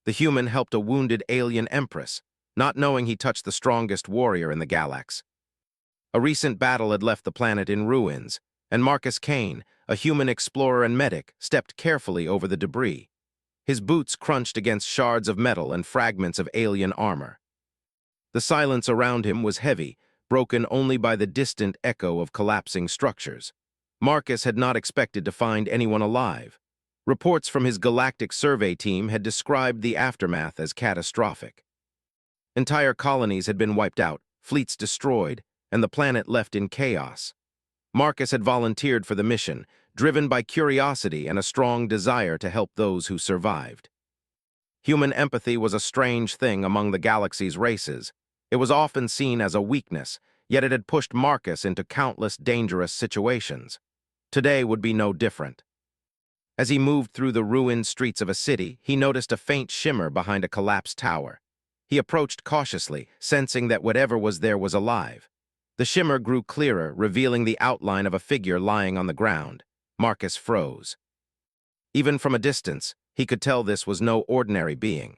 The human helped a wounded alien Empress, not knowing he touched the strongest warrior in the Galax. A recent battle had left the planet in ruins, and Marcus Kane, a human explorer and medic, stepped carefully over the debris. His boots crunched against shards of metal and fragments of alien armor. The silence around him was heavy, broken only by the distant echo of collapsing structures. Marcus had not expected to find anyone alive. Reports from his galactic survey team had described the aftermath as catastrophic. Entire colonies had been wiped out, fleets destroyed, and the planet left in chaos. Marcus had volunteered for the mission, driven by curiosity and a strong desire to help those who survived. Human empathy was a strange thing among the galaxy's races. It was often seen as a weakness, yet it had pushed Marcus into countless dangerous situations. Today would be no different. As he moved through the ruined streets of a city, he noticed a faint shimmer behind a collapsed tower. He approached cautiously, sensing that whatever was there was alive. The shimmer grew clearer, revealing the outline of a figure lying on the ground. Marcus froze. Even from a distance, he could tell this was no ordinary being.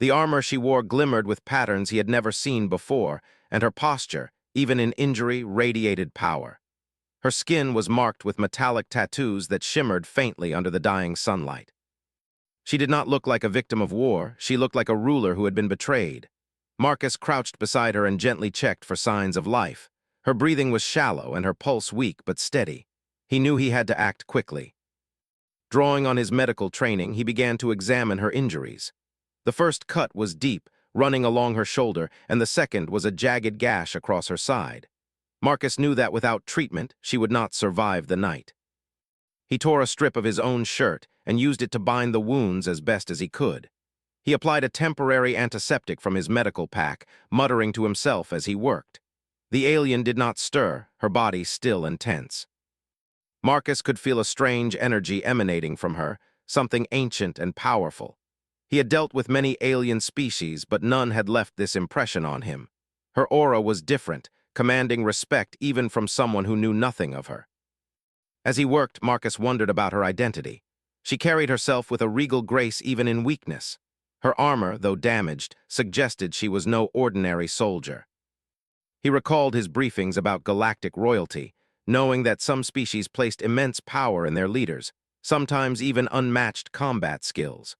The armor she wore glimmered with patterns he had never seen before, and her posture, even in injury, radiated power. Her skin was marked with metallic tattoos that shimmered faintly under the dying sunlight. She did not look like a victim of war, she looked like a ruler who had been betrayed. Marcus crouched beside her and gently checked for signs of life. Her breathing was shallow and her pulse weak but steady. He knew he had to act quickly. Drawing on his medical training, he began to examine her injuries. The first cut was deep, running along her shoulder, and the second was a jagged gash across her side. Marcus knew that without treatment, she would not survive the night. He tore a strip of his own shirt and used it to bind the wounds as best as he could. He applied a temporary antiseptic from his medical pack, muttering to himself as he worked. The alien did not stir, her body still and tense. Marcus could feel a strange energy emanating from her, something ancient and powerful. He had dealt with many alien species, but none had left this impression on him. Her aura was different, commanding respect even from someone who knew nothing of her. As he worked, Marcus wondered about her identity. She carried herself with a regal grace even in weakness. Her armor, though damaged, suggested she was no ordinary soldier. He recalled his briefings about galactic royalty, knowing that some species placed immense power in their leaders, sometimes even unmatched combat skills.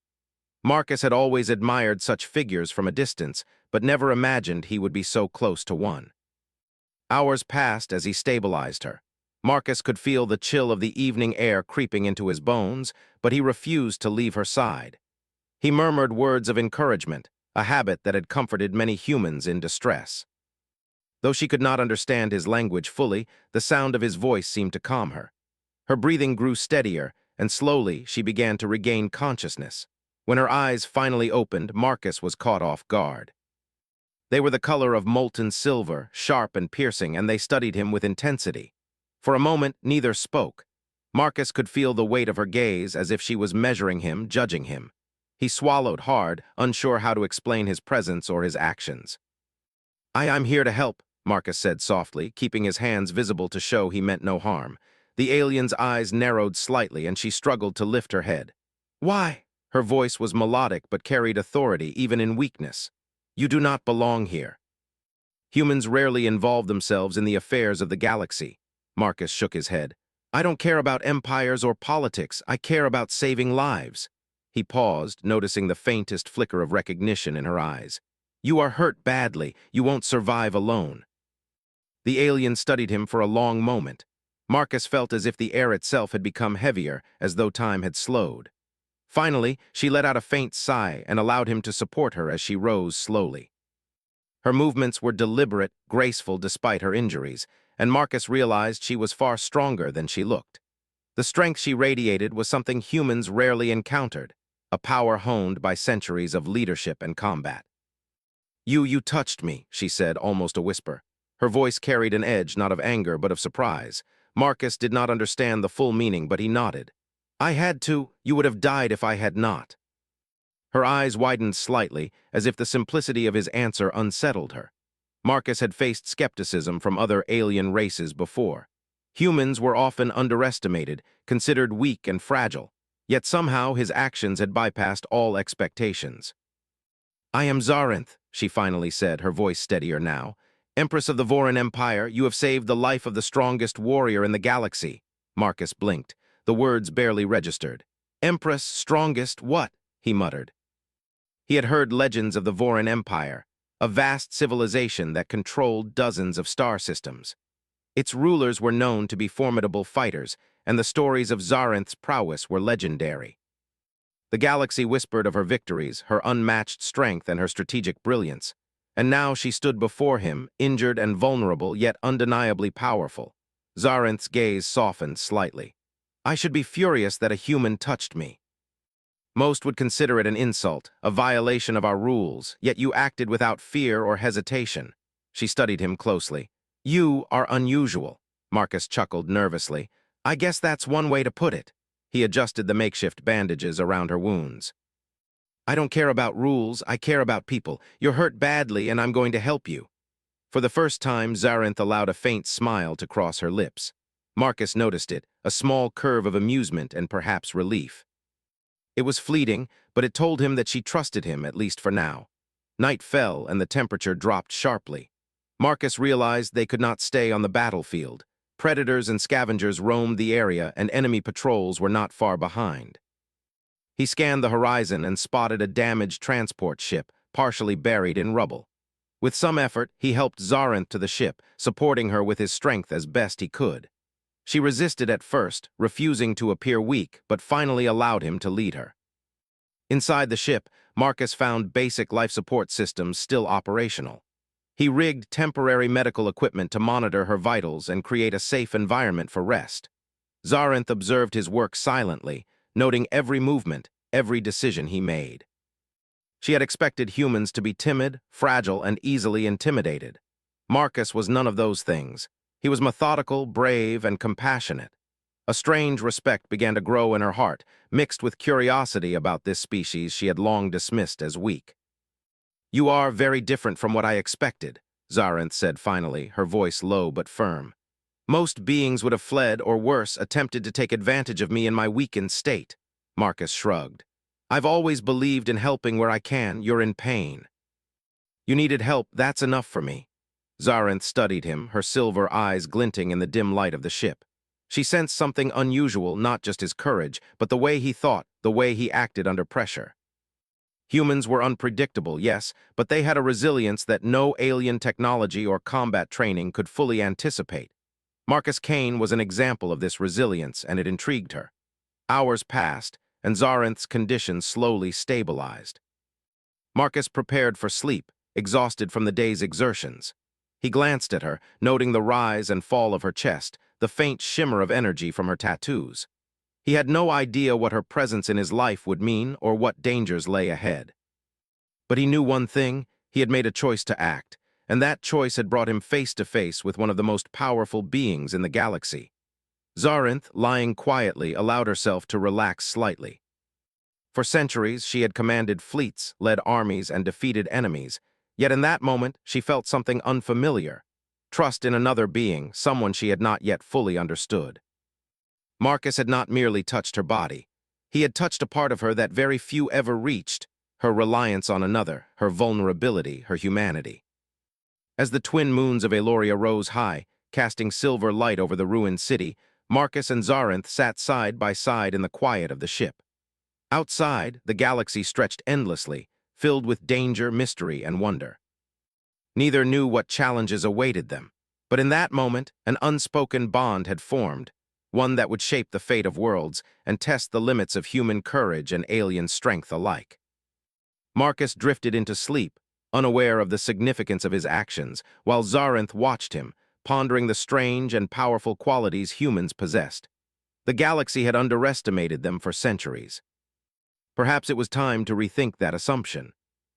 Marcus had always admired such figures from a distance, but never imagined he would be so close to one. Hours passed as he stabilized her. Marcus could feel the chill of the evening air creeping into his bones, but he refused to leave her side. He murmured words of encouragement, a habit that had comforted many humans in distress. Though she could not understand his language fully, the sound of his voice seemed to calm her. Her breathing grew steadier, and slowly she began to regain consciousness. When her eyes finally opened, Marcus was caught off guard. They were the color of molten silver, sharp and piercing, and they studied him with intensity. For a moment, neither spoke. Marcus could feel the weight of her gaze as if she was measuring him, judging him. He swallowed hard, unsure how to explain his presence or his actions. I'm here to help," Marcus said softly, keeping his hands visible to show he meant no harm. The alien's eyes narrowed slightly, and she struggled to lift her head. "Why?" Her voice was melodic but carried authority even in weakness. "You do not belong here." Humans rarely involve themselves in the affairs of the galaxy. Marcus shook his head. "I don't care about empires or politics. I care about saving lives." He paused, noticing the faintest flicker of recognition in her eyes. "You are hurt badly. You won't survive alone." The alien studied him for a long moment. Marcus felt as if the air itself had become heavier, as though time had slowed. Finally, she let out a faint sigh and allowed him to support her as she rose slowly. Her movements were deliberate, graceful despite her injuries, and Marcus realized she was far stronger than she looked. The strength she radiated was something humans rarely encountered, a power honed by centuries of leadership and combat. You touched me," she said, almost a whisper. Her voice carried an edge not of anger but of surprise. Marcus did not understand the full meaning, but he nodded. "I had to. You would have died if I had not." Her eyes widened slightly, as if the simplicity of his answer unsettled her. Marcus had faced skepticism from other alien races before. Humans were often underestimated, considered weak and fragile, yet somehow his actions had bypassed all expectations. I am Zarinth, she finally said, her voice steadier now. Empress of the Vorin Empire, you have saved the life of the strongest warrior in the galaxy. Marcus blinked. The words barely registered. Empress, strongest, what? He muttered. He had heard legends of the Vorin Empire, a vast civilization that controlled dozens of star systems. Its rulers were known to be formidable fighters, and the stories of Zarinth's prowess were legendary. The galaxy whispered of her victories, her unmatched strength, and her strategic brilliance. And now she stood before him, injured and vulnerable, yet undeniably powerful. Zarinth's gaze softened slightly. I should be furious that a human touched me. Most would consider it an insult, a violation of our rules, yet you acted without fear or hesitation. She studied him closely. You are unusual. Marcus chuckled nervously. I guess that's one way to put it. He adjusted the makeshift bandages around her wounds. I don't care about rules, I care about people. You're hurt badly, and I'm going to help you. For the first time, Zarinth allowed a faint smile to cross her lips. Marcus noticed it, a small curve of amusement and perhaps relief. It was fleeting, but it told him that she trusted him, at least for now. Night fell, and the temperature dropped sharply. Marcus realized they could not stay on the battlefield. Predators and scavengers roamed the area, and enemy patrols were not far behind. He scanned the horizon and spotted a damaged transport ship, partially buried in rubble. With some effort, he helped Zarinth to the ship, supporting her with his strength as best he could. She resisted at first, refusing to appear weak, but finally allowed him to lead her. Inside the ship, Marcus found basic life support systems still operational. He rigged temporary medical equipment to monitor her vitals and create a safe environment for rest. Zarinth observed his work silently, noting every movement, every decision he made. She had expected humans to be timid, fragile, and easily intimidated. Marcus was none of those things. He was methodical, brave, and compassionate. A strange respect began to grow in her heart, mixed with curiosity about this species she had long dismissed as weak. You are very different from what I expected, Zarinth said finally, her voice low but firm. Most beings would have fled, or worse, attempted to take advantage of me in my weakened state. Marcus shrugged. I've always believed in helping where I can. You're in pain. You needed help, that's enough for me. Zarinth studied him, her silver eyes glinting in the dim light of the ship. She sensed something unusual, not just his courage, but the way he thought, the way he acted under pressure. Humans were unpredictable, yes, but they had a resilience that no alien technology or combat training could fully anticipate. Marcus Kane was an example of this resilience, and it intrigued her. Hours passed, and Zarinth's condition slowly stabilized. Marcus prepared for sleep, exhausted from the day's exertions. He glanced at her, noting the rise and fall of her chest, the faint shimmer of energy from her tattoos. He had no idea what her presence in his life would mean or what dangers lay ahead. But he knew one thing: he had made a choice to act, and that choice had brought him face to face with one of the most powerful beings in the galaxy. Zarinth, lying quietly, allowed herself to relax slightly. For centuries, she had commanded fleets, led armies, and defeated enemies, yet in that moment, she felt something unfamiliar. Trust in another being, someone she had not yet fully understood. Marcus had not merely touched her body. He had touched a part of her that very few ever reached, her reliance on another, her vulnerability, her humanity. As the twin moons of Eloria rose high, casting silver light over the ruined city, Marcus and Zarinth sat side by side in the quiet of the ship. Outside, the galaxy stretched endlessly, filled with danger, mystery, and wonder. Neither knew what challenges awaited them, but in that moment, an unspoken bond had formed, one that would shape the fate of worlds and test the limits of human courage and alien strength alike. Marcus drifted into sleep, unaware of the significance of his actions, while Zarinth watched him, pondering the strange and powerful qualities humans possessed. The galaxy had underestimated them for centuries. Perhaps it was time to rethink that assumption.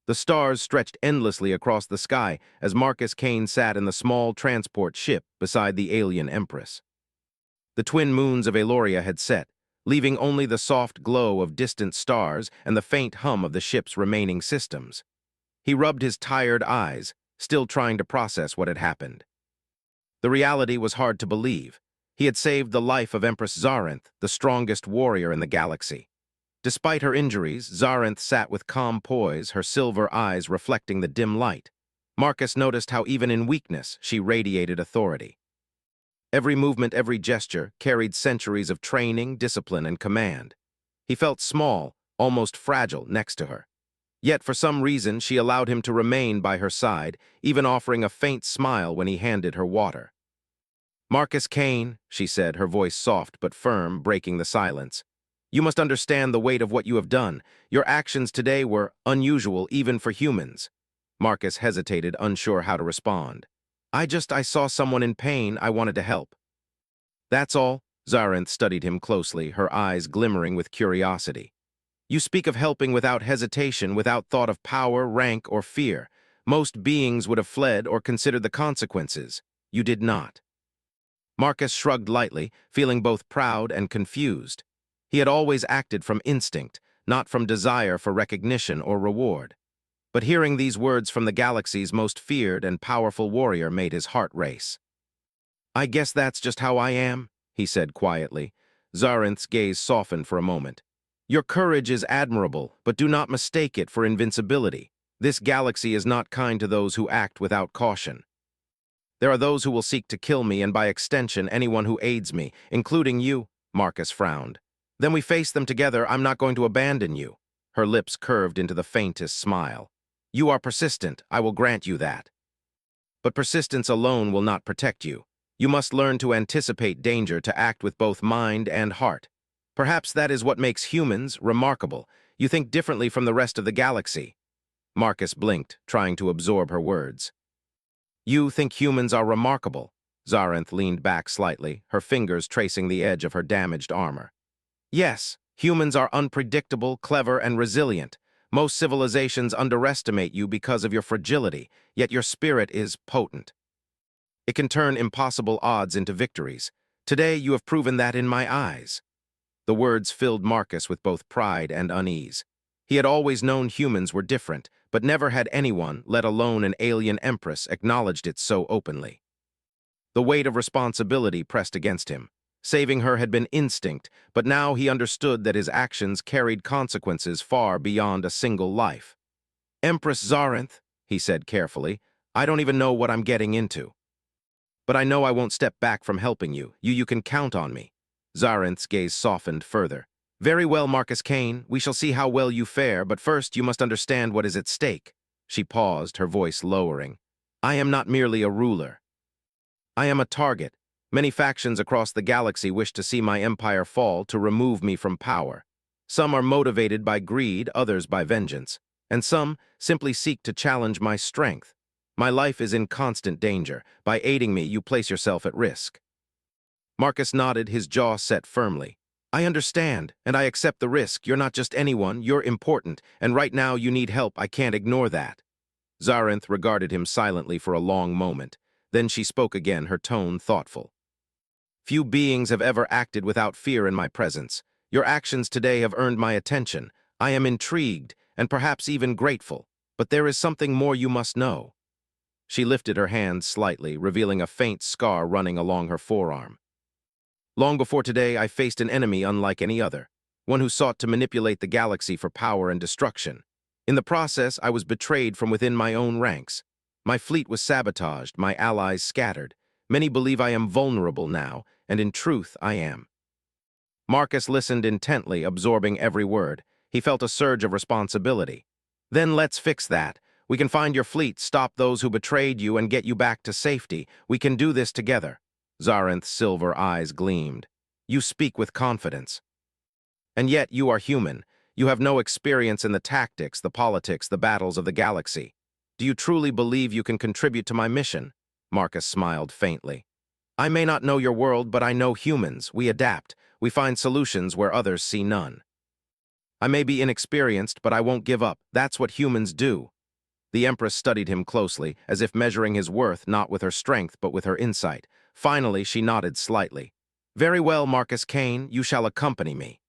The stars stretched endlessly across the sky as Marcus Kane sat in the small transport ship beside the alien Empress. The twin moons of Eloria had set, leaving only the soft glow of distant stars and the faint hum of the ship's remaining systems. He rubbed his tired eyes, still trying to process what had happened. The reality was hard to believe. He had saved the life of Empress Zarinth, the strongest warrior in the galaxy. Despite her injuries, Zarinth sat with calm poise, her silver eyes reflecting the dim light. Marcus noticed how even in weakness, she radiated authority. Every movement, every gesture, carried centuries of training, discipline, and command. He felt small, almost fragile, next to her. Yet for some reason, she allowed him to remain by her side, even offering a faint smile when he handed her water. "Marcus Kane," she said, her voice soft but firm, breaking the silence. "You must understand the weight of what you have done. Your actions today were unusual even for humans." Marcus hesitated, unsure how to respond. I saw someone in pain. I wanted to help." "That's all?" Zarinth studied him closely, her eyes glimmering with curiosity. "You speak of helping without hesitation, without thought of power, rank, or fear. Most beings would have fled or considered the consequences. You did not." Marcus shrugged lightly, feeling both proud and confused. He had always acted from instinct, not from desire for recognition or reward. But hearing these words from the galaxy's most feared and powerful warrior made his heart race. "I guess that's just how I am," he said quietly. Zarinth's gaze softened for a moment. "Your courage is admirable, but do not mistake it for invincibility. This galaxy is not kind to those who act without caution. There are those who will seek to kill me, and by extension, anyone who aids me, including you." Marcus frowned. "Then we face them together. I'm not going to abandon you." Her lips curved into the faintest smile. "You are persistent. I will grant you that. But persistence alone will not protect you. You must learn to anticipate danger, to act with both mind and heart. Perhaps that is what makes humans remarkable. You think differently from the rest of the galaxy." Marcus blinked, trying to absorb her words. "You think humans are remarkable?" Zarinth leaned back slightly, her fingers tracing the edge of her damaged armor. "Yes, humans are unpredictable, clever, and resilient. Most civilizations underestimate you because of your fragility, yet your spirit is potent. It can turn impossible odds into victories. Today you have proven that in my eyes." The words filled Marcus with both pride and unease. He had always known humans were different, but never had anyone, let alone an alien Empress, acknowledged it so openly. The weight of responsibility pressed against him. Saving her had been instinct, but now he understood that his actions carried consequences far beyond a single life. "Empress Zarinth," he said carefully, "I don't even know what I'm getting into. But I know I won't step back from helping you. You can count on me." Zarinth's gaze softened further. "Very well, Marcus Kane. We shall see how well you fare, but first you must understand what is at stake." She paused, her voice lowering. "I am not merely a ruler. I am a target. Many factions across the galaxy wish to see my empire fall, to remove me from power. Some are motivated by greed, others by vengeance, and some simply seek to challenge my strength. My life is in constant danger. By aiding me, you place yourself at risk." Marcus nodded, his jaw set firmly. "I understand, and I accept the risk. You're not just anyone, you're important, and right now you need help. I can't ignore that." Zarinth regarded him silently for a long moment. Then she spoke again, her tone thoughtful. "Few beings have ever acted without fear in my presence. Your actions today have earned my attention. I am intrigued, and perhaps even grateful. But there is something more you must know." She lifted her hand slightly, revealing a faint scar running along her forearm. "Long before today, I faced an enemy unlike any other, one who sought to manipulate the galaxy for power and destruction. In the process, I was betrayed from within my own ranks. My fleet was sabotaged, my allies scattered. Many believe I am vulnerable now, and in truth, I am." Marcus listened intently, absorbing every word. He felt a surge of responsibility. "Then let's fix that. We can find your fleet, stop those who betrayed you, and get you back to safety. We can do this together." Zarinth's silver eyes gleamed. "You speak with confidence. And yet you are human. You have no experience in the tactics, the politics, the battles of the galaxy. Do you truly believe you can contribute to my mission?" Marcus smiled faintly. "I may not know your world, but I know humans. We adapt. We find solutions where others see none. I may be inexperienced, but I won't give up. That's what humans do." The Empress studied him closely, as if measuring his worth not with her strength but with her insight. Finally, she nodded slightly. "Very well, Marcus Kane, you shall accompany me.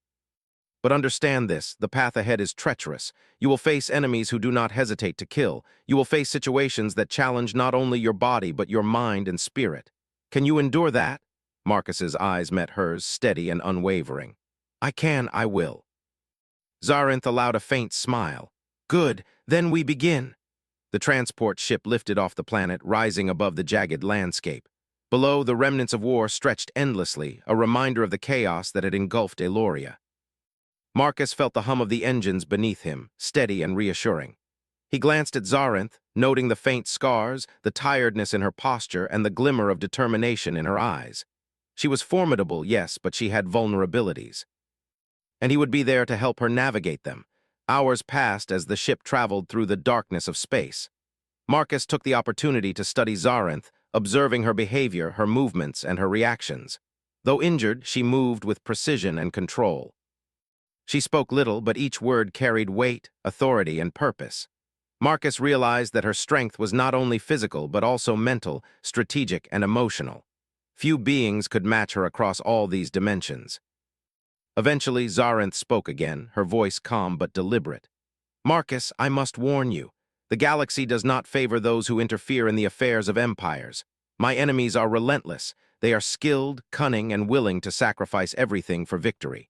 But understand this, the path ahead is treacherous. You will face enemies who do not hesitate to kill. You will face situations that challenge not only your body but your mind and spirit. Can you endure that?" Marcus's eyes met hers, steady and unwavering. "I can, I will." Zarinth allowed a faint smile. Good, then we begin. The transport ship lifted off the planet, rising above the jagged landscape. Below, the remnants of war stretched endlessly, a reminder of the chaos that had engulfed Eloria. Marcus felt the hum of the engines beneath him, steady and reassuring. He glanced at Zarinth, noting the faint scars, the tiredness in her posture, and the glimmer of determination in her eyes. She was formidable, yes, but she had vulnerabilities. And he would be there to help her navigate them. Hours passed as the ship traveled through the darkness of space. Marcus took the opportunity to study Zarinth, observing her behavior, her movements, and her reactions. Though injured, she moved with precision and control. She spoke little, but each word carried weight, authority, and purpose. Marcus realized that her strength was not only physical but also mental, strategic, and emotional. Few beings could match her across all these dimensions. Eventually, Zarinth spoke again, her voice calm but deliberate. Marcus, I must warn you. The galaxy does not favor those who interfere in the affairs of empires. My enemies are relentless. They are skilled, cunning, and willing to sacrifice everything for victory.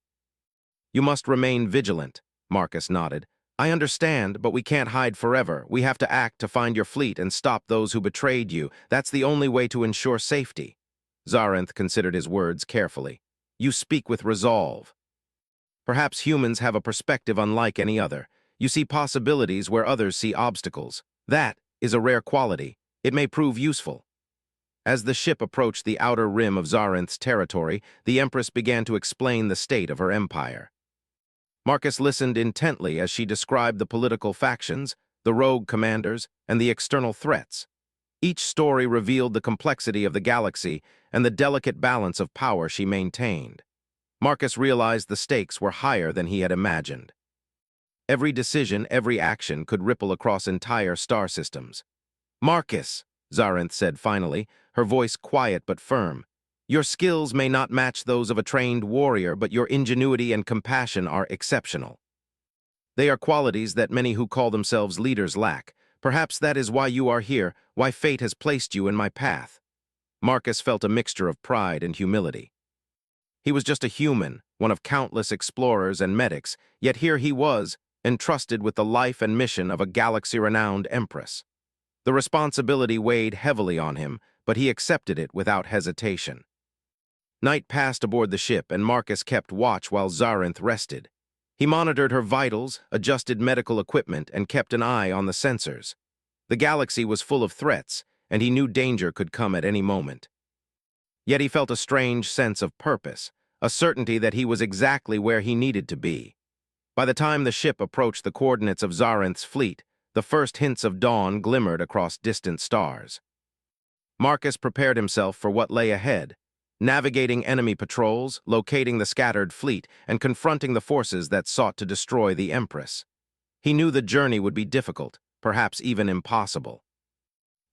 You must remain vigilant, Marcus nodded. I understand, but we can't hide forever. We have to act to find your fleet and stop those who betrayed you. That's the only way to ensure safety. Zarinth considered his words carefully. You speak with resolve. Perhaps humans have a perspective unlike any other. You see possibilities where others see obstacles. That is a rare quality. It may prove useful. As the ship approached the outer rim of Zarinth's territory, the Empress began to explain the state of her empire. Marcus listened intently as she described the political factions, the rogue commanders, and the external threats. Each story revealed the complexity of the galaxy and the delicate balance of power she maintained. Marcus realized the stakes were higher than he had imagined. Every decision, every action could ripple across entire star systems. Marcus, Zarinth said finally, her voice quiet but firm. Your skills may not match those of a trained warrior, but your ingenuity and compassion are exceptional. They are qualities that many who call themselves leaders lack. Perhaps that is why you are here, why fate has placed you in my path. Marcus felt a mixture of pride and humility. He was just a human, one of countless explorers and medics, yet here he was, entrusted with the life and mission of a galaxy-renowned Empress. The responsibility weighed heavily on him, but he accepted it without hesitation. Night passed aboard the ship, and Marcus kept watch while Zarinth rested. He monitored her vitals, adjusted medical equipment, and kept an eye on the sensors. The galaxy was full of threats, and he knew danger could come at any moment. Yet he felt a strange sense of purpose, a certainty that he was exactly where he needed to be. By the time the ship approached the coordinates of Zarinth's fleet, the first hints of dawn glimmered across distant stars. Marcus prepared himself for what lay ahead, navigating enemy patrols, locating the scattered fleet, and confronting the forces that sought to destroy the Empress. He knew the journey would be difficult, perhaps even impossible.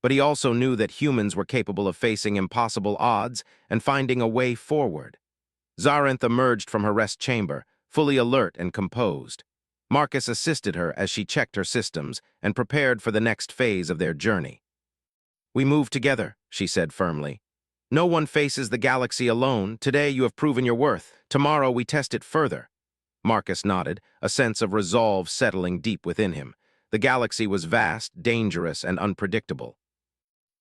But he also knew that humans were capable of facing impossible odds and finding a way forward. Zarinth emerged from her rest chamber, fully alert and composed. Marcus assisted her as she checked her systems and prepared for the next phase of their journey. We move together, she said firmly. No one faces the galaxy alone. Today you have proven your worth. Tomorrow we test it further. Marcus nodded, a sense of resolve settling deep within him. The galaxy was vast, dangerous, and unpredictable.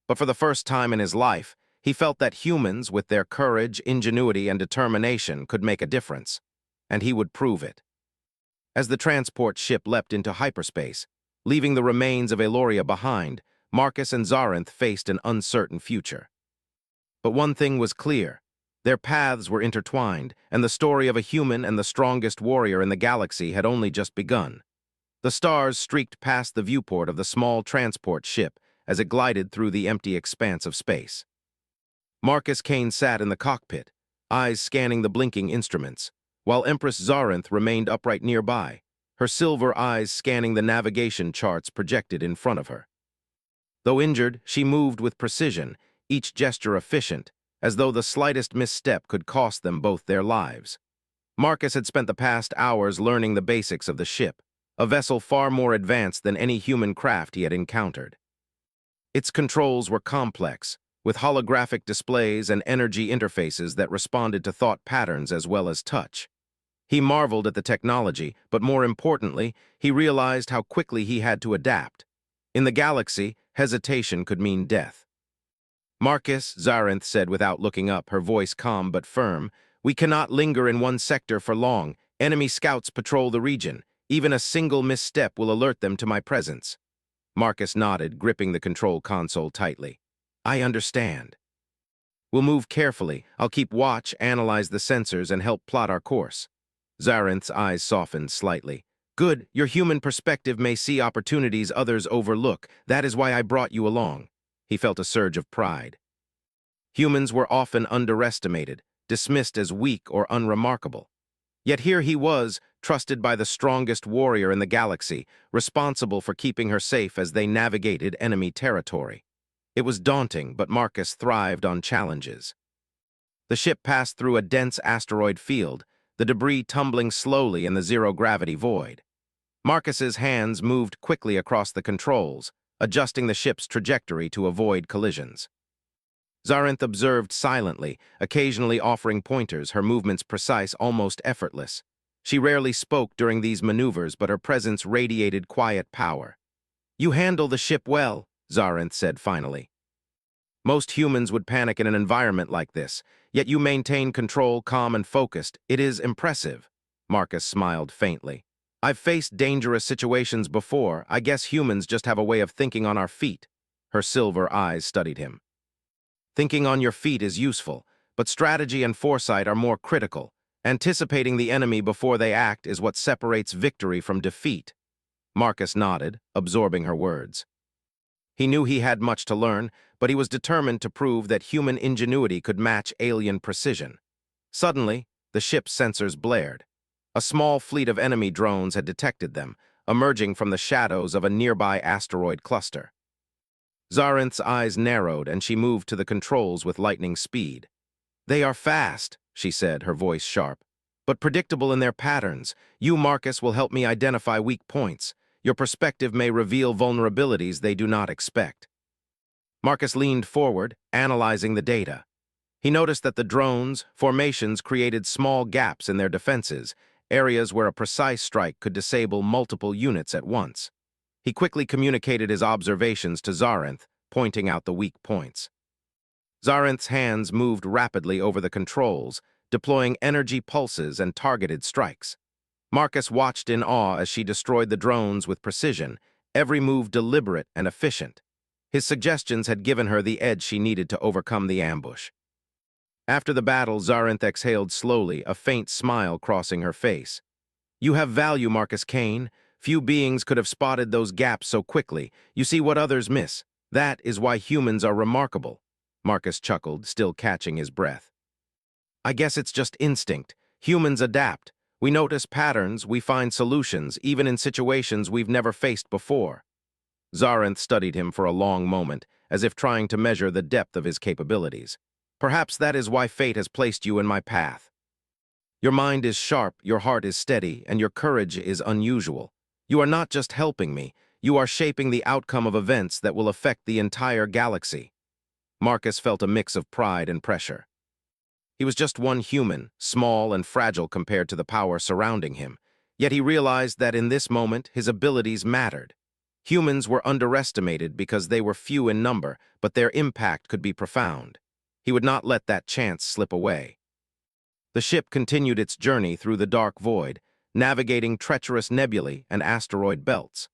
But for the first time in his life, he felt that humans, with their courage, ingenuity, and determination, could make a difference. And he would prove it. As the transport ship leapt into hyperspace, leaving the remains of Eloria behind, Marcus and Zarinth faced an uncertain future. But one thing was clear. Their paths were intertwined, and the story of a human and the strongest warrior in the galaxy had only just begun. The stars streaked past the viewport of the small transport ship as it glided through the empty expanse of space. Marcus Kane sat in the cockpit, eyes scanning the blinking instruments, while Empress Zarinth remained upright nearby, her silver eyes scanning the navigation charts projected in front of her. Though injured, she moved with precision, each gesture efficient, as though the slightest misstep could cost them both their lives. Marcus had spent the past hours learning the basics of the ship, a vessel far more advanced than any human craft he had encountered. Its controls were complex, with holographic displays and energy interfaces that responded to thought patterns as well as touch. He marveled at the technology, but more importantly, he realized how quickly he had to adapt. In the galaxy, hesitation could mean death. Marcus, Zarinth said without looking up, her voice calm but firm, "We cannot linger in one sector for long. Enemy scouts patrol the region. Even a single misstep will alert them to my presence." Marcus nodded, gripping the control console tightly. "I understand. We'll move carefully. I'll keep watch, analyze the sensors, and help plot our course." Zarinth's eyes softened slightly. "Good. Your human perspective may see opportunities others overlook. That is why I brought you along." He felt a surge of pride. Humans were often underestimated, dismissed as weak or unremarkable. Yet here he was, trusted by the strongest warrior in the galaxy, responsible for keeping her safe as they navigated enemy territory. It was daunting, but Marcus thrived on challenges. The ship passed through a dense asteroid field, the debris tumbling slowly in the zero-gravity void. Marcus's hands moved quickly across the controls, adjusting the ship's trajectory to avoid collisions. Zarinth observed silently, occasionally offering pointers, her movements precise, almost effortless. She rarely spoke during these maneuvers, but her presence radiated quiet power. "You handle the ship well," Zarinth said finally. "Most humans would panic in an environment like this, yet you maintain control, calm and focused. It is impressive." Marcus smiled faintly. "I've faced dangerous situations before. I guess humans just have a way of thinking on our feet." Her silver eyes studied him. "Thinking on your feet is useful, but strategy and foresight are more critical. Anticipating the enemy before they act is what separates victory from defeat." Marcus nodded, absorbing her words. He knew he had much to learn, but he was determined to prove that human ingenuity could match alien precision. Suddenly, the ship's sensors blared. A small fleet of enemy drones had detected them, emerging from the shadows of a nearby asteroid cluster. Zarinth's eyes narrowed, and she moved to the controls with lightning speed. "They are fast," she said, her voice sharp, "but predictable in their patterns. You, Marcus, will help me identify weak points. Your perspective may reveal vulnerabilities they do not expect." Marcus leaned forward, analyzing the data. He noticed that the drones' formations created small gaps in their defenses, areas where a precise strike could disable multiple units at once. He quickly communicated his observations to Zarinth, pointing out the weak points. Zarinth's hands moved rapidly over the controls, deploying energy pulses and targeted strikes. Marcus watched in awe as she destroyed the drones with precision, every move deliberate and efficient. His suggestions had given her the edge she needed to overcome the ambush. After the battle, Zarinth exhaled slowly, a faint smile crossing her face. "You have value, Marcus Kane. Few beings could have spotted those gaps so quickly. You see what others miss. That is why humans are remarkable." Marcus chuckled, still catching his breath. "I guess it's just instinct. Humans adapt. We notice patterns, we find solutions, even in situations we've never faced before." Zarinth studied him for a long moment, as if trying to measure the depth of his capabilities. "Perhaps that is why fate has placed you in my path. Your mind is sharp, your heart is steady, and your courage is unusual. You are not just helping me, you are shaping the outcome of events that will affect the entire galaxy." Marcus felt a mix of pride and pressure. He was just one human, small and fragile compared to the power surrounding him, yet he realized that in this moment his abilities mattered. Humans were underestimated because they were few in number, but their impact could be profound. He would not let that chance slip away. The ship continued its journey through the dark void, navigating treacherous nebulae and asteroid belts.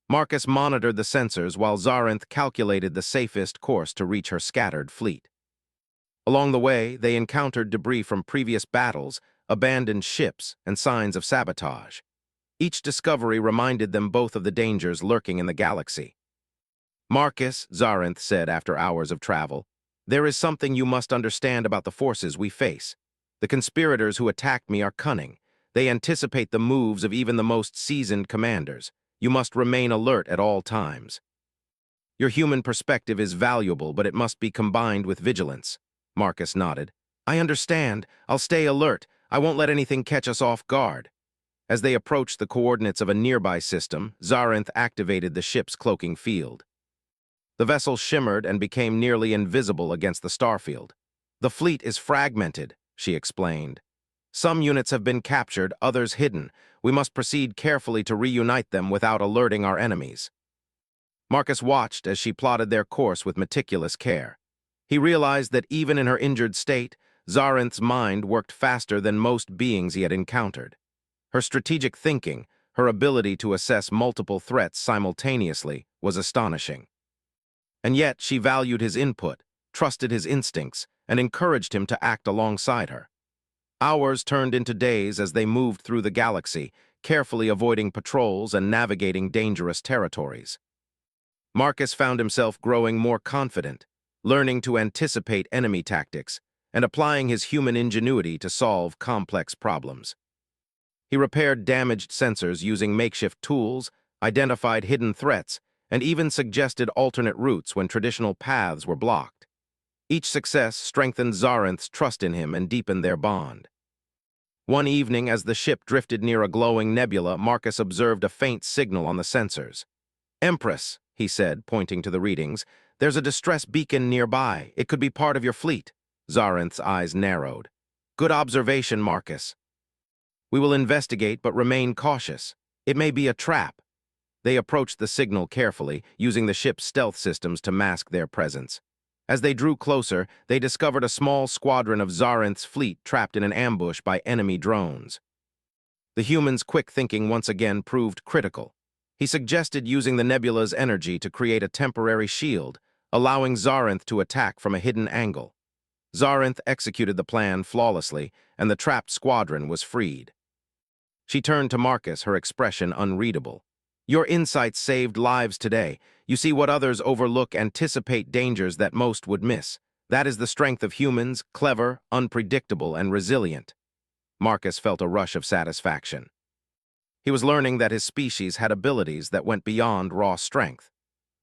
Marcus monitored the sensors while Zarinth calculated the safest course to reach her scattered fleet. Along the way, they encountered debris from previous battles, abandoned ships, and signs of sabotage. Each discovery reminded them both of the dangers lurking in the galaxy. "Marcus," Zarinth said after hours of travel, "there is something you must understand about the forces we face. The conspirators who attacked me are cunning. They anticipate the moves of even the most seasoned commanders. You must remain alert at all times. Your human perspective is valuable, but it must be combined with vigilance." Marcus nodded. "I understand. I'll stay alert. I won't let anything catch us off guard." As they approached the coordinates of a nearby system, Zarinth activated the ship's cloaking field. The vessel shimmered and became nearly invisible against the starfield. "The fleet is fragmented," she explained. Some units have been captured, others hidden. We must proceed carefully to reunite them without alerting our enemies. Marcus watched as she plotted their course with meticulous care. He realized that even in her injured state, Zarinth's mind worked faster than most beings he had encountered. Her strategic thinking, her ability to assess multiple threats simultaneously, was astonishing. And yet she valued his input, trusted his instincts, and encouraged him to act alongside her. Hours turned into days as they moved through the galaxy, carefully avoiding patrols and navigating dangerous territories. Marcus found himself growing more confident, learning to anticipate enemy tactics, and applying his human ingenuity to solve complex problems. He repaired damaged sensors using makeshift tools, identified hidden threats, and even suggested alternate routes when traditional paths were blocked. Each success strengthened Zarinth's trust in him and deepened their bond. One evening, as the ship drifted near a glowing nebula, Marcus observed a faint signal on the sensors. "Empress," he said, pointing to the readings, "there's a distress beacon nearby. It could be part of your fleet." Zarinth's eyes narrowed. "Good observation, Marcus. We will investigate, but remain cautious. It may be a trap." They approached the signal carefully, using the ship's stealth systems to mask their presence. As they drew closer, they discovered a small squadron of Zarinth's fleet trapped in an ambush by enemy drones. The human's quick thinking once again proved critical. He suggested using the nebula's energy to create a temporary shield, allowing Zarinth to attack from a hidden angle. Zarinth executed the plan flawlessly, and the trapped squadron was freed. She turned to Marcus, her expression unreadable. "Your insights saved lives today. You see what others overlook, anticipate dangers that most would miss. That is the strength of humans, clever, unpredictable, and resilient." Marcus felt a rush of satisfaction. He was learning that his species had abilities that went beyond raw strength.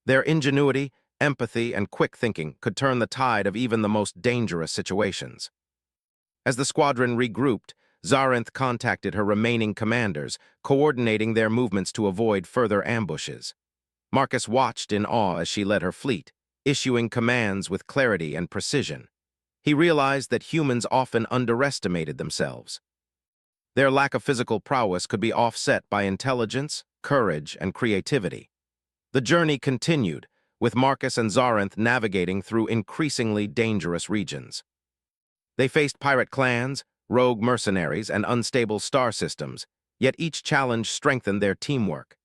Their ingenuity, empathy, and quick thinking could turn the tide of even the most dangerous situations. As the squadron regrouped, Zarinth contacted her remaining commanders, coordinating their movements to avoid further ambushes. Marcus watched in awe as she led her fleet, issuing commands with clarity and precision. He realized that humans often underestimated themselves. Their lack of physical prowess could be offset by intelligence, courage, and creativity. The journey continued, with Marcus and Zarinth navigating through increasingly dangerous regions. They faced pirate clans, rogue mercenaries, and unstable star systems, yet each challenge strengthened their teamwork.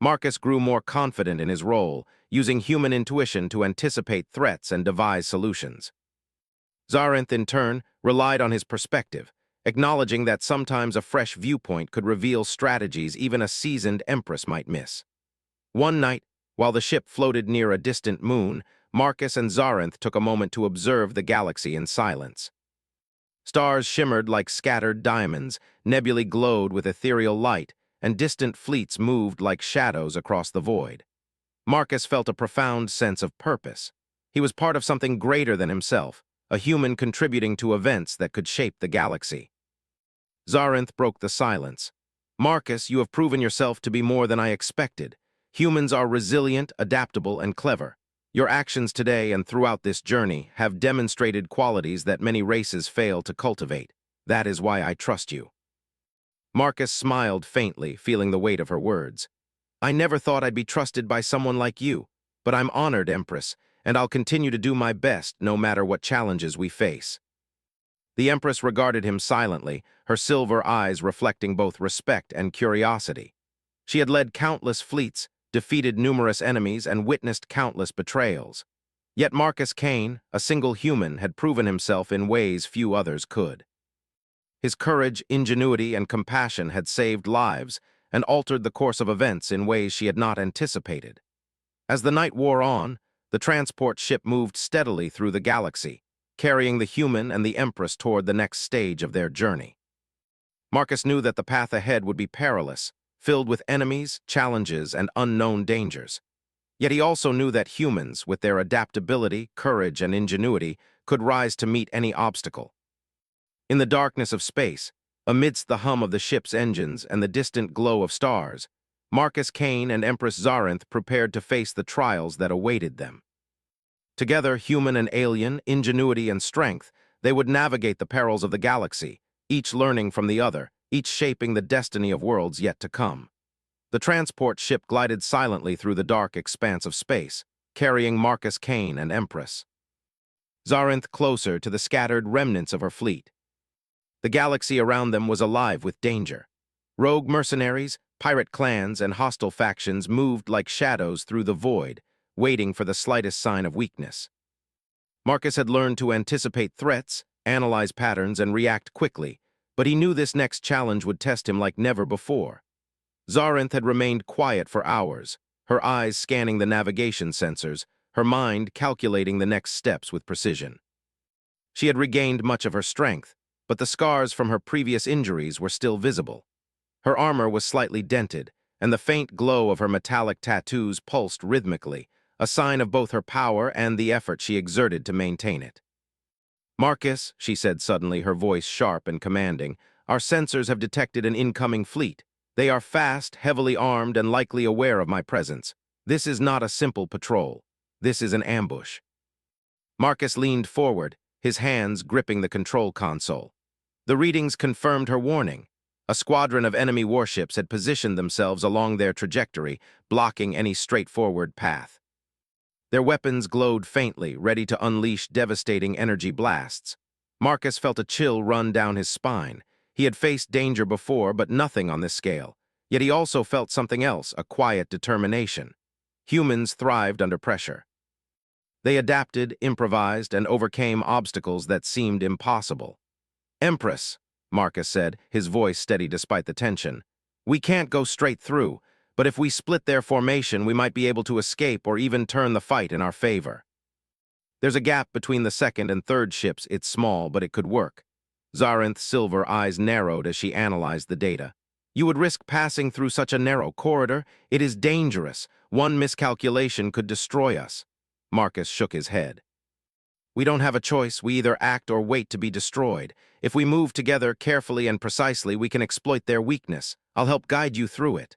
Marcus grew more confident in his role, using human intuition to anticipate threats and devise solutions. Zarinth, in turn, relied on his perspective, acknowledging that sometimes a fresh viewpoint could reveal strategies even a seasoned Empress might miss. One night, while the ship floated near a distant moon, Marcus and Zarinth took a moment to observe the galaxy in silence. Stars shimmered like scattered diamonds, nebulae glowed with ethereal light, and distant fleets moved like shadows across the void. Marcus felt a profound sense of purpose. He was part of something greater than himself, a human contributing to events that could shape the galaxy. Zarinth broke the silence. "Marcus, you have proven yourself to be more than I expected. Humans are resilient, adaptable, and clever. Your actions today and throughout this journey have demonstrated qualities that many races fail to cultivate. That is why I trust you." Marcus smiled faintly, feeling the weight of her words. "I never thought I'd be trusted by someone like you, but I'm honored, Empress, and I'll continue to do my best no matter what challenges we face." The Empress regarded him silently, her silver eyes reflecting both respect and curiosity. She had led countless fleets, defeated numerous enemies, and witnessed countless betrayals. Yet Marcus Kane, a single human, had proven himself in ways few others could. His courage, ingenuity, and compassion had saved lives and altered the course of events in ways she had not anticipated. As the night wore on, the transport ship moved steadily through the galaxy, carrying the human and the Empress toward the next stage of their journey. Marcus knew that the path ahead would be perilous, filled with enemies, challenges, and unknown dangers. Yet he also knew that humans, with their adaptability, courage, and ingenuity, could rise to meet any obstacle. In the darkness of space, amidst the hum of the ship's engines and the distant glow of stars, Marcus Kane and Empress Zarinth prepared to face the trials that awaited them. Together, human and alien, ingenuity and strength, they would navigate the perils of the galaxy, each learning from the other, each shaping the destiny of worlds yet to come. The transport ship glided silently through the dark expanse of space, carrying Marcus Kane and Empress. Zarinth closer to the scattered remnants of her fleet. The galaxy around them was alive with danger. Rogue mercenaries, pirate clans, and hostile factions moved like shadows through the void, waiting for the slightest sign of weakness. Marcus had learned to anticipate threats, analyze patterns, and react quickly, but he knew this next challenge would test him like never before. Zarinth had remained quiet for hours, her eyes scanning the navigation sensors, her mind calculating the next steps with precision. She had regained much of her strength, but the scars from her previous injuries were still visible. Her armor was slightly dented, and the faint glow of her metallic tattoos pulsed rhythmically, a sign of both her power and the effort she exerted to maintain it. "Marcus," she said suddenly, her voice sharp and commanding, "our sensors have detected an incoming fleet. They are fast, heavily armed, and likely aware of my presence. This is not a simple patrol. This is an ambush." Marcus leaned forward, his hands gripping the control console. The readings confirmed her warning. A squadron of enemy warships had positioned themselves along their trajectory, blocking any straightforward path. Their weapons glowed faintly, ready to unleash devastating energy blasts. Marcus felt a chill run down his spine. He had faced danger before, but nothing on this scale. Yet he also felt something else, a quiet determination. Humans thrived under pressure. They adapted, improvised, and overcame obstacles that seemed impossible. "Empress," Marcus said, his voice steady despite the tension. "We can't go straight through, but if we split their formation, we might be able to escape or even turn the fight in our favor. There's a gap between the second and third ships. It's small, but it could work." Zarinth's silver eyes narrowed as she analyzed the data. "You would risk passing through such a narrow corridor? It is dangerous. One miscalculation could destroy us." Marcus shook his head. "We don't have a choice. We either act or wait to be destroyed. If we move together carefully and precisely, we can exploit their weakness. I'll help guide you through it."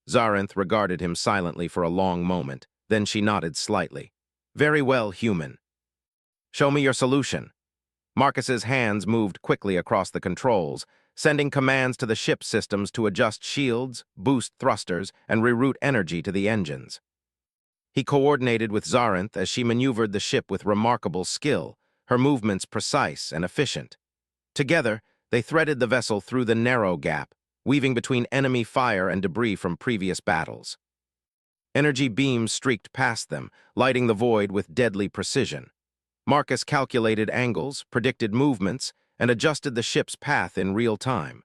Zarinth regarded him silently for a long moment. Then she nodded slightly. "Very well, human. Show me your solution." Marcus's hands moved quickly across the controls, sending commands to the ship systems to adjust shields, boost thrusters, and reroute energy to the engines. He coordinated with Zarinth as she maneuvered the ship with remarkable skill, her movements precise and efficient. Together, they threaded the vessel through the narrow gap, weaving between enemy fire and debris from previous battles. Energy beams streaked past them, lighting the void with deadly precision. Marcus calculated angles, predicted movements, and adjusted the ship's path in real time.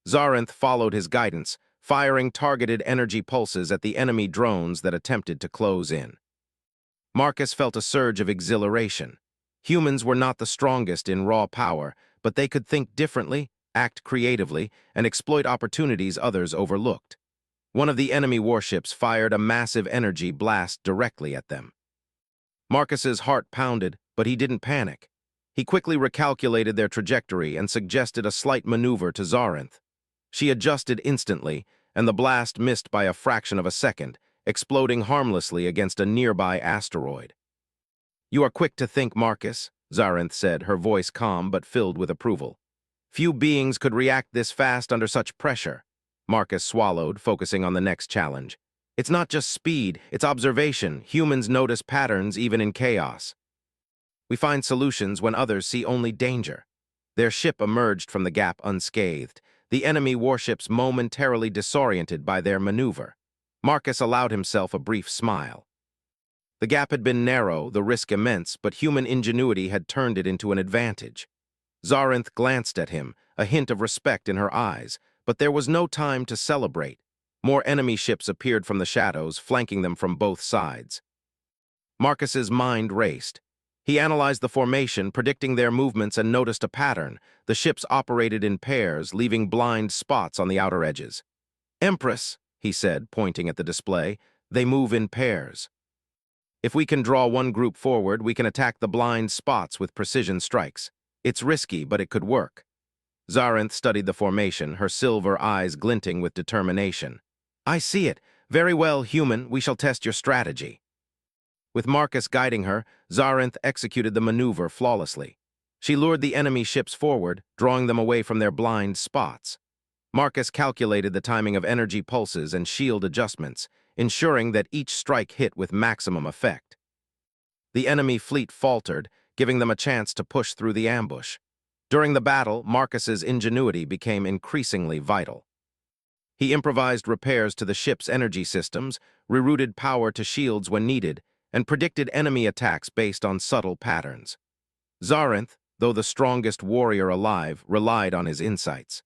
Zarinth followed his guidance, firing targeted energy pulses at the enemy drones that attempted to close in. Marcus felt a surge of exhilaration. Humans were not the strongest in raw power, but they could think differently, act creatively, and exploit opportunities others overlooked. One of the enemy warships fired a massive energy blast directly at them. Marcus's heart pounded, but he didn't panic. He quickly recalculated their trajectory and suggested a slight maneuver to Zarinth. She adjusted instantly, and the blast missed by a fraction of a second, exploding harmlessly against a nearby asteroid. "You are quick to think, Marcus," Zarinth said, her voice calm but filled with approval. "Few beings could react this fast under such pressure." Marcus swallowed, focusing on the next challenge. "It's not just speed, it's observation. Humans notice patterns even in chaos. We find solutions when others see only danger." Their ship emerged from the gap unscathed, the enemy warships momentarily disoriented by their maneuver. Marcus allowed himself a brief smile. The gap had been narrow, the risk immense, but human ingenuity had turned it into an advantage. Zarinth glanced at him, a hint of respect in her eyes, but there was no time to celebrate. More enemy ships appeared from the shadows, flanking them from both sides. Marcus's mind raced. He analyzed the formation, predicting their movements, and noticed a pattern. The ships operated in pairs, leaving blind spots on the outer edges. "Empress," he said, pointing at the display, "they move in pairs. If we can draw one group forward, we can attack the blind spots with precision strikes. It's risky, but it could work." Zarinth studied the formation, her silver eyes glinting with determination. "I see it. Very well, human, we shall test your strategy." With Marcus guiding her, Zarinth executed the maneuver flawlessly. She lured the enemy ships forward, drawing them away from their blind spots. Marcus calculated the timing of energy pulses and shield adjustments, ensuring that each strike hit with maximum effect. The enemy fleet faltered, giving them a chance to push through the ambush. During the battle, Marcus's ingenuity became increasingly vital. He improvised repairs to the ship's energy systems, rerouted power to shields when needed, and predicted enemy attacks based on subtle patterns. Xarinth, though the strongest warrior alive, relied on his insights.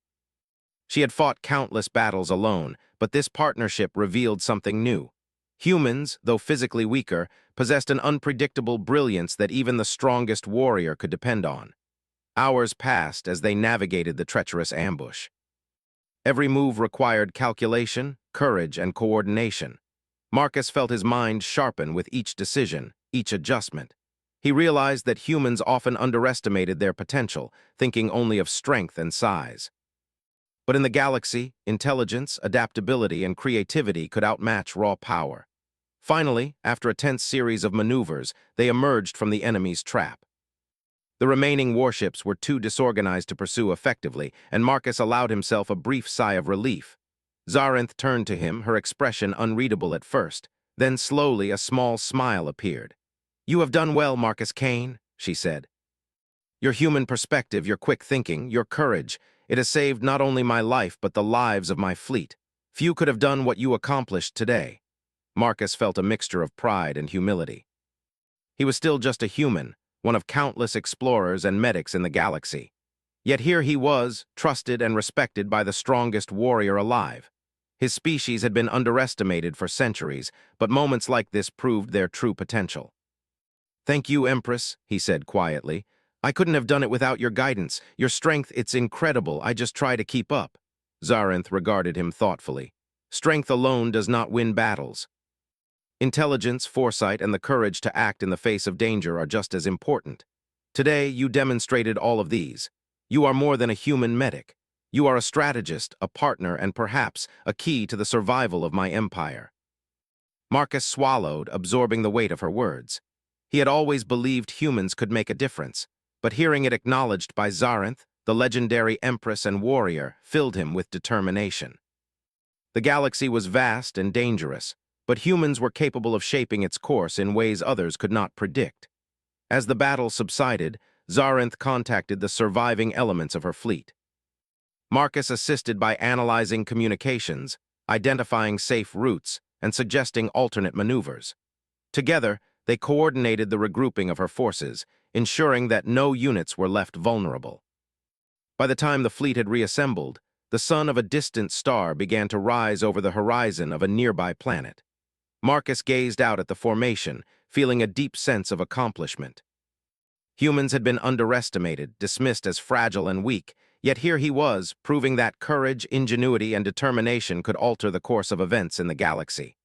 She had fought countless battles alone, but this partnership revealed something new. Humans, though physically weaker, possessed an unpredictable brilliance that even the strongest warrior could depend on. Hours passed as they navigated the treacherous ambush. Every move required calculation, courage, and coordination. Marcus felt his mind sharpen with each decision, each adjustment. He realized that humans often underestimated their potential, thinking only of strength and size. But in the galaxy, intelligence, adaptability, and creativity could outmatch raw power. Finally, after a tense series of maneuvers, they emerged from the enemy's trap. The remaining warships were too disorganized to pursue effectively, and Marcus allowed himself a brief sigh of relief. Xarinth turned to him, her expression unreadable at first. Then slowly a small smile appeared. "You have done well, Marcus Kane," she said. "Your human perspective, your quick thinking, your courage, it has saved not only my life but the lives of my fleet. Few could have done what you accomplished today." Marcus felt a mixture of pride and humility. He was still just a human, one of countless explorers and medics in the galaxy. Yet here he was, trusted and respected by the strongest warrior alive. His species had been underestimated for centuries, but moments like this proved their true potential. "Thank you, Empress," he said quietly. "I couldn't have done it without your guidance. Your strength, it's incredible. I just try to keep up." Xarinth regarded him thoughtfully. "Strength alone does not win battles. Intelligence, foresight, and the courage to act in the face of danger are just as important. Today, you demonstrated all of these. You are more than a human medic. You are a strategist, a partner, and perhaps a key to the survival of my empire." Marcus swallowed, absorbing the weight of her words. He had always believed humans could make a difference, but hearing it acknowledged by Xarinth, the legendary Empress and warrior, filled him with determination. The galaxy was vast and dangerous, but humans were capable of shaping its course in ways others could not predict. As the battle subsided, Xarinth contacted the surviving elements of her fleet. Marcus assisted by analyzing communications, identifying safe routes, and suggesting alternate maneuvers. Together, they coordinated the regrouping of her forces, ensuring that no units were left vulnerable. By the time the fleet had reassembled, the sun of a distant star began to rise over the horizon of a nearby planet. Marcus gazed out at the formation, feeling a deep sense of accomplishment. Humans had been underestimated, dismissed as fragile and weak, yet here he was, proving that courage, ingenuity, and determination could alter the course of events in the galaxy.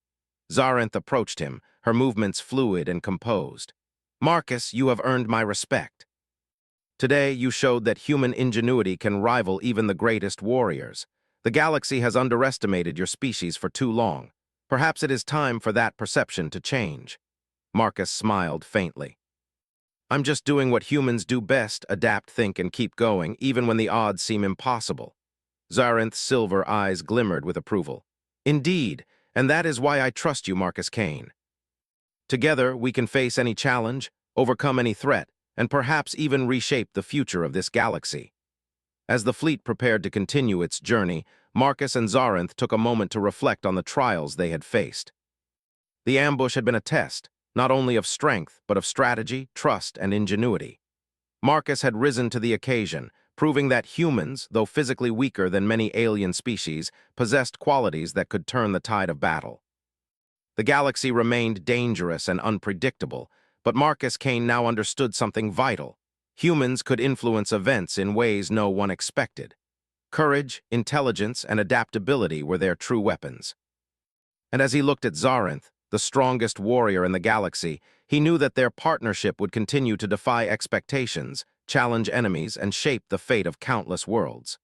Xarinth approached him, her movements fluid and composed. "Marcus, you have earned my respect. Today, you showed that human ingenuity can rival even the greatest warriors. The galaxy has underestimated your species for too long. Perhaps it is time for that perception to change." Marcus smiled faintly. "I'm just doing what humans do best, adapt, think, and keep going, even when the odds seem impossible." Xarinth's silver eyes glimmered with approval. "Indeed, and that is why I trust you, Marcus Kane. Together, we can face any challenge, overcome any threat, and perhaps even reshape the future of this galaxy." As the fleet prepared to continue its journey, Marcus and Xarinth took a moment to reflect on the trials they had faced. The ambush had been a test, not only of strength, but of strategy, trust, and ingenuity. Marcus had risen to the occasion, proving that humans, though physically weaker than many alien species, possessed qualities that could turn the tide of battle. The galaxy remained dangerous and unpredictable, but Marcus Kane now understood something vital. Humans could influence events in ways no one expected. Courage, intelligence, and adaptability were their true weapons. And as he looked at Xarinth, the strongest warrior in the galaxy, he knew that their partnership would continue to defy expectations, challenge enemies, and shape the fate of countless worlds.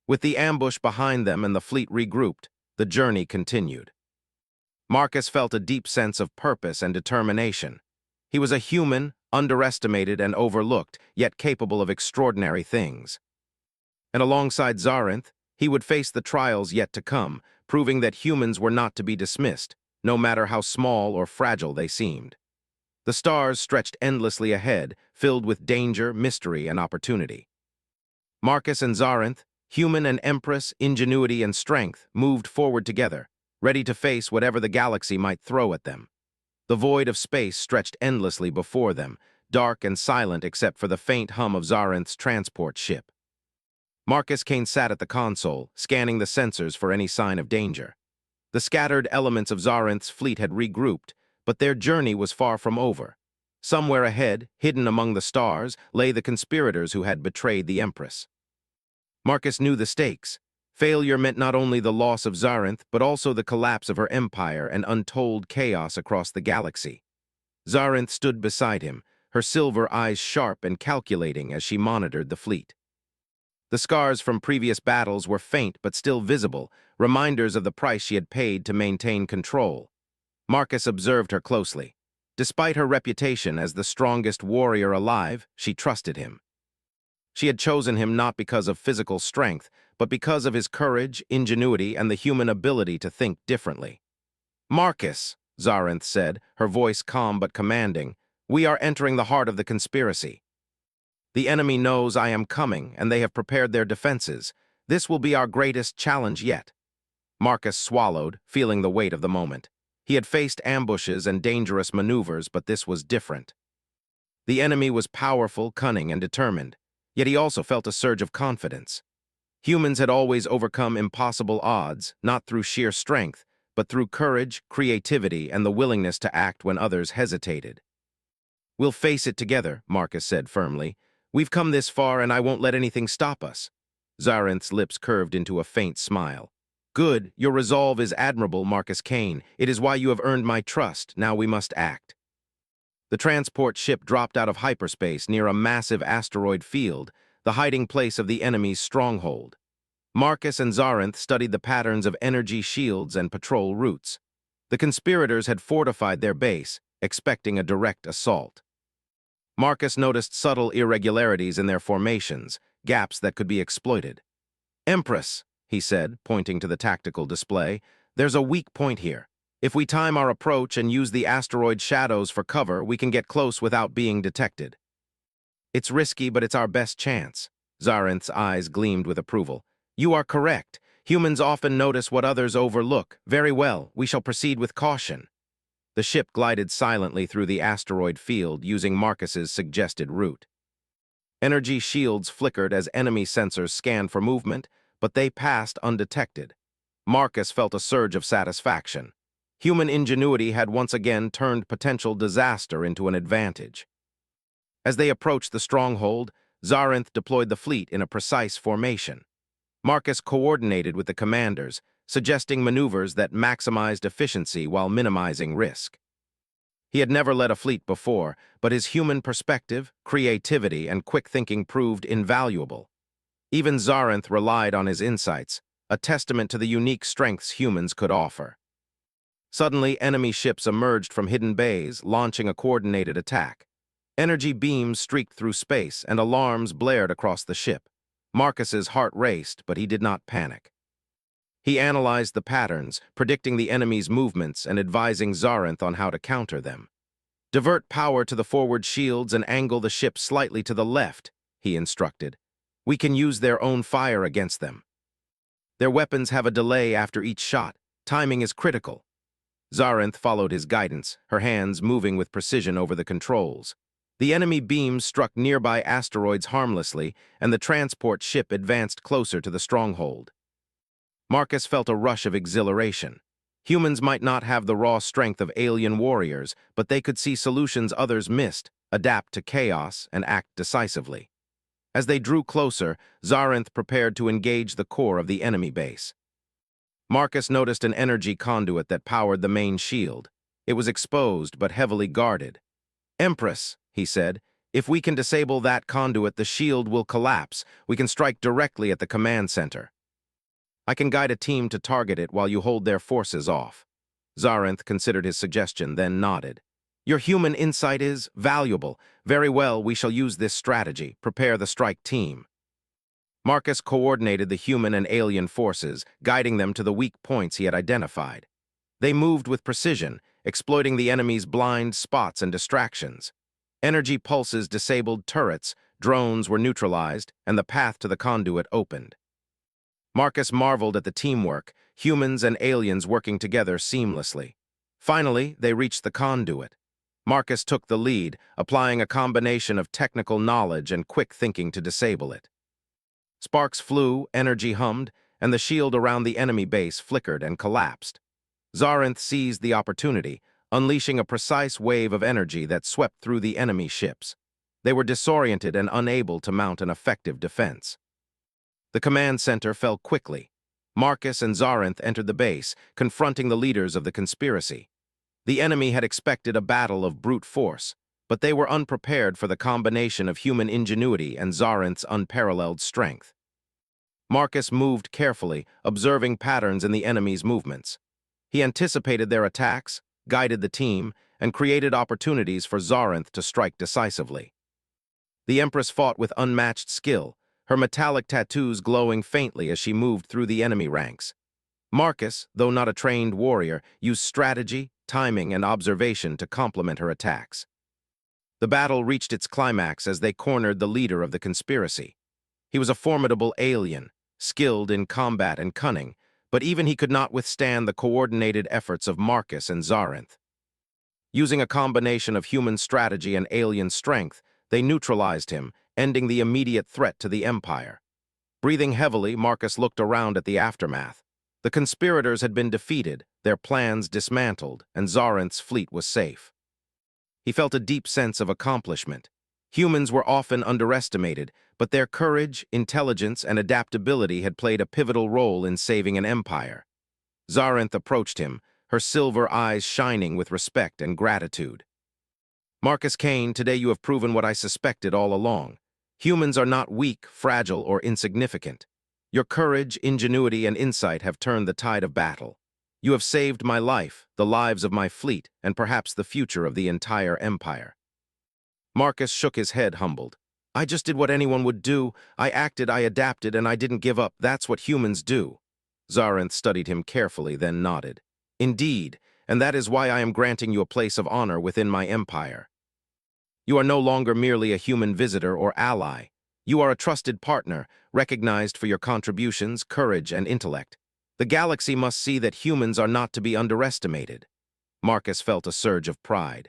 With the ambush behind them and the fleet regrouped, the journey continued. Marcus felt a deep sense of purpose and determination. He was a human, underestimated and overlooked, yet capable of extraordinary things. And alongside Zarinth, he would face the trials yet to come, proving that humans were not to be dismissed, no matter how small or fragile they seemed. The stars stretched endlessly ahead, filled with danger, mystery, and opportunity. Marcus and Zarinth, human and Empress, ingenuity and strength, moved forward together, ready to face whatever the galaxy might throw at them. The void of space stretched endlessly before them, dark and silent except for the faint hum of Zarinth's transport ship. Marcus Kane sat at the console, scanning the sensors for any sign of danger. The scattered elements of Zarinth's fleet had regrouped, but their journey was far from over. Somewhere ahead, hidden among the stars, lay the conspirators who had betrayed the Empress. Marcus knew the stakes. Failure meant not only the loss of Zarinth, but also the collapse of her empire and untold chaos across the galaxy. Zarinth stood beside him, her silver eyes sharp and calculating as she monitored the fleet. The scars from previous battles were faint but still visible, reminders of the price she had paid to maintain control. Marcus observed her closely. Despite her reputation as the strongest warrior alive, she trusted him. She had chosen him not because of physical strength, but because of his courage, ingenuity, and the human ability to think differently. "Marcus," Zarinth said, her voice calm but commanding, "we are entering the heart of the conspiracy. The enemy knows I am coming, and they have prepared their defenses. This will be our greatest challenge yet." Marcus swallowed, feeling the weight of the moment. He had faced ambushes and dangerous maneuvers, but this was different. The enemy was powerful, cunning, and determined, yet he also felt a surge of confidence. Humans had always overcome impossible odds, not through sheer strength, but through courage, creativity, and the willingness to act when others hesitated. "We'll face it together," Marcus said firmly. "We've come this far, and I won't let anything stop us." Zarinth's lips curved into a faint smile. "Good, your resolve is admirable, Marcus Kane. It is why you have earned my trust. Now we must act." The transport ship dropped out of hyperspace near a massive asteroid field, the hiding place of the enemy's stronghold. Marcus and Zarinth studied the patterns of energy shields and patrol routes. The conspirators had fortified their base, expecting a direct assault. Marcus noticed subtle irregularities in their formations, gaps that could be exploited. "Empress," he said, pointing to the tactical display, "there's a weak point here. If we time our approach and use the asteroid shadows for cover, we can get close without being detected." "It's risky, but it's our best chance." Zarinth's eyes gleamed with approval. "You are correct. Humans often notice what others overlook. Very well, we shall proceed with caution." The ship glided silently through the asteroid field using Marcus's suggested route. Energy shields flickered as enemy sensors scanned for movement, but they passed undetected. Marcus felt a surge of satisfaction. Human ingenuity had once again turned potential disaster into an advantage. As they approached the stronghold, Zarinth deployed the fleet in a precise formation. Marcus coordinated with the commanders, suggesting maneuvers that maximized efficiency while minimizing risk. He had never led a fleet before, but his human perspective, creativity, and quick thinking proved invaluable. Even Zarinth relied on his insights, a testament to the unique strengths humans could offer. Suddenly, enemy ships emerged from hidden bays, launching a coordinated attack. Energy beams streaked through space, and alarms blared across the ship. Marcus's heart raced, but he did not panic. He analyzed the patterns, predicting the enemy's movements and advising Zarinth on how to counter them. "Divert power to the forward shields and angle the ship slightly to the left," he instructed. "We can use their own fire against them. Their weapons have a delay after each shot. Timing is critical." Zarinth followed his guidance, her hands moving with precision over the controls. The enemy beams struck nearby asteroids harmlessly, and the transport ship advanced closer to the stronghold. Marcus felt a rush of exhilaration. Humans might not have the raw strength of alien warriors, but they could see solutions others missed, adapt to chaos, and act decisively. As they drew closer, Zarinth prepared to engage the core of the enemy base. Marcus noticed an energy conduit that powered the main shield. It was exposed but heavily guarded. "Empress," he said, "if we can disable that conduit, the shield will collapse. We can strike directly at the command center. I can guide a team to target it while you hold their forces off." Zarinth considered his suggestion, then nodded. Your human insight is valuable. Very well, we shall use this strategy. Prepare the strike team. Marcus coordinated the human and alien forces, guiding them to the weak points he had identified. They moved with precision, exploiting the enemy's blind spots and distractions. Energy pulses disabled turrets, drones were neutralized, and the path to the conduit opened. Marcus marveled at the teamwork, humans and aliens working together seamlessly. Finally, they reached the conduit. Marcus took the lead, applying a combination of technical knowledge and quick thinking to disable it. Sparks flew, energy hummed, and the shield around the enemy base flickered and collapsed. Xarinth seized the opportunity, unleashing a precise wave of energy that swept through the enemy ships. They were disoriented and unable to mount an effective defense. The command center fell quickly. Marcus and Xarinth entered the base, confronting the leaders of the conspiracy. The enemy had expected a battle of brute force, but they were unprepared for the combination of human ingenuity and Xarinth's unparalleled strength. Marcus moved carefully, observing patterns in the enemy's movements. He anticipated their attacks, guided the team, and created opportunities for Xarinth to strike decisively. The Empress fought with unmatched skill, her metallic tattoos glowing faintly as she moved through the enemy ranks. Marcus, though not a trained warrior, used strategy, timing, and observation to complement her attacks. The battle reached its climax as they cornered the leader of the conspiracy. He was a formidable alien, skilled in combat and cunning, but even he could not withstand the coordinated efforts of Marcus and Xarinth. Using a combination of human strategy and alien strength, they neutralized him, ending the immediate threat to the Empire. Breathing heavily, Marcus looked around at the aftermath. The conspirators had been defeated, their plans dismantled, and Xarinth's fleet was safe. He felt a deep sense of accomplishment. Humans were often underestimated, but their courage, intelligence, and adaptability had played a pivotal role in saving an empire. Xarinth approached him, her silver eyes shining with respect and gratitude. Marcus Kane, today you have proven what I suspected all along. Humans are not weak, fragile, or insignificant. Your courage, ingenuity, and insight have turned the tide of battle. You have saved my life, the lives of my fleet, and perhaps the future of the entire empire. Marcus shook his head, humbled. I just did what anyone would do. I acted, I adapted, and I didn't give up. That's what humans do. Xarinth studied him carefully, then nodded. Indeed, and that is why I am granting you a place of honor within my empire. You are no longer merely a human visitor or ally. You are a trusted partner, recognized for your contributions, courage, and intellect. The galaxy must see that humans are not to be underestimated. Marcus felt a surge of pride.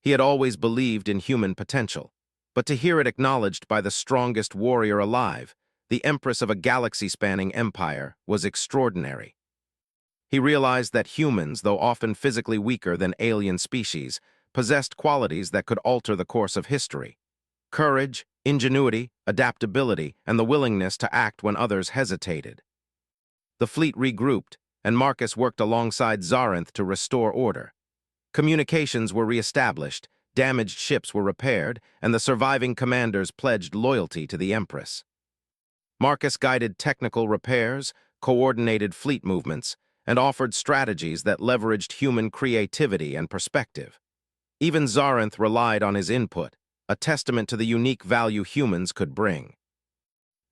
He had always believed in human potential, but to hear it acknowledged by the strongest warrior alive, the Empress of a galaxy-spanning empire, was extraordinary. He realized that humans, though often physically weaker than alien species, possessed qualities that could alter the course of history. Courage, ingenuity, adaptability, and the willingness to act when others hesitated. The fleet regrouped, and Marcus worked alongside Xarinth to restore order. Communications were re-established, damaged ships were repaired, and the surviving commanders pledged loyalty to the Empress. Marcus guided technical repairs, coordinated fleet movements, and offered strategies that leveraged human creativity and perspective. Even Xarinth relied on his input, a testament to the unique value humans could bring.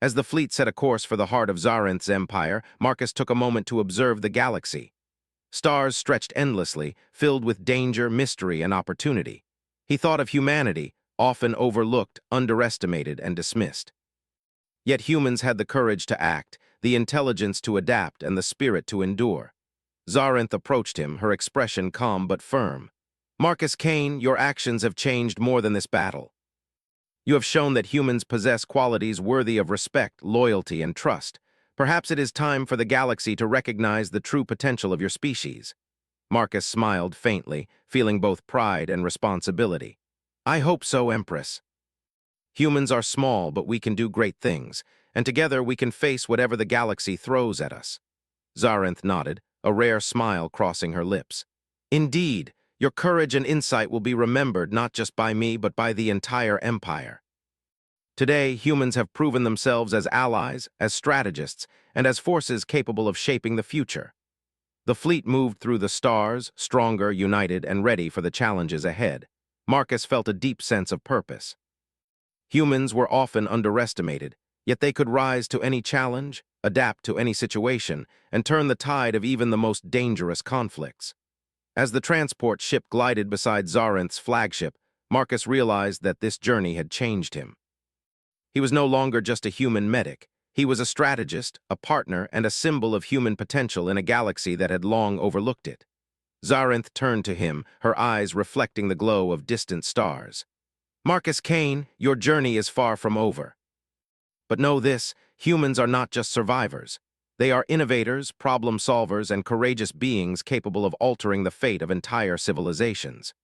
As the fleet set a course for the heart of Xarinth's empire, Marcus took a moment to observe the galaxy. Stars stretched endlessly, filled with danger, mystery, and opportunity. He thought of humanity, often overlooked, underestimated, and dismissed. Yet humans had the courage to act, the intelligence to adapt, and the spirit to endure. Xarinth approached him, her expression calm but firm. Marcus Kane, your actions have changed more than this battle. You have shown that humans possess qualities worthy of respect, loyalty, and trust. Perhaps it is time for the galaxy to recognize the true potential of your species. Marcus smiled faintly, feeling both pride and responsibility. I hope so, Empress. Humans are small, but we can do great things, and together we can face whatever the galaxy throws at us. Xarinth nodded, a rare smile crossing her lips. Indeed, your courage and insight will be remembered not just by me, but by the entire empire. Today, humans have proven themselves as allies, as strategists, and as forces capable of shaping the future. The fleet moved through the stars, stronger, united, and ready for the challenges ahead. Marcus felt a deep sense of purpose. Humans were often underestimated, yet they could rise to any challenge, adapt to any situation, and turn the tide of even the most dangerous conflicts. As the transport ship glided beside Zarinth's flagship, Marcus realized that this journey had changed him. He was no longer just a human medic. He was a strategist, a partner, and a symbol of human potential in a galaxy that had long overlooked it. Zarinth turned to him, her eyes reflecting the glow of distant stars. "Marcus Kane, your journey is far from over. But know this, humans are not just survivors. They are innovators, problem solvers, and courageous beings capable of altering the fate of entire civilizations.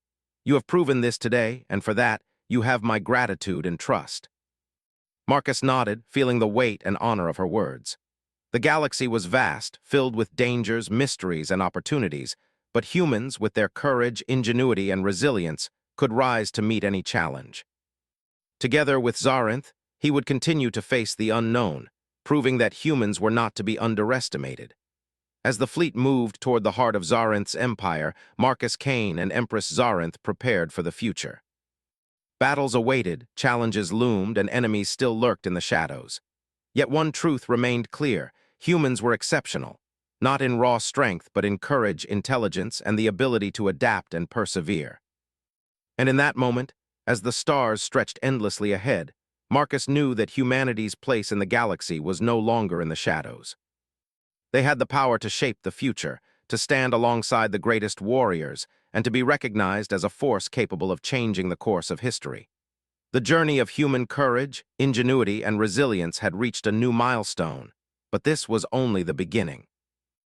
You have proven this today, and for that, you have my gratitude and trust." Marcus nodded, feeling the weight and honor of her words. The galaxy was vast, filled with dangers, mysteries, and opportunities, but humans, with their courage, ingenuity, and resilience, could rise to meet any challenge. Together with Zarinth, he would continue to face the unknown, proving that humans were not to be underestimated. As the fleet moved toward the heart of Zarinth's empire, Marcus Kane and Empress Zarinth prepared for the future. Battles awaited, challenges loomed, and enemies still lurked in the shadows. Yet one truth remained clear: humans were exceptional, not in raw strength, but in courage, intelligence, and the ability to adapt and persevere. And in that moment, as the stars stretched endlessly ahead, Marcus knew that humanity's place in the galaxy was no longer in the shadows. They had the power to shape the future, to stand alongside the greatest warriors, and to be recognized as a force capable of changing the course of history. The journey of human courage, ingenuity, and resilience had reached a new milestone, but this was only the beginning.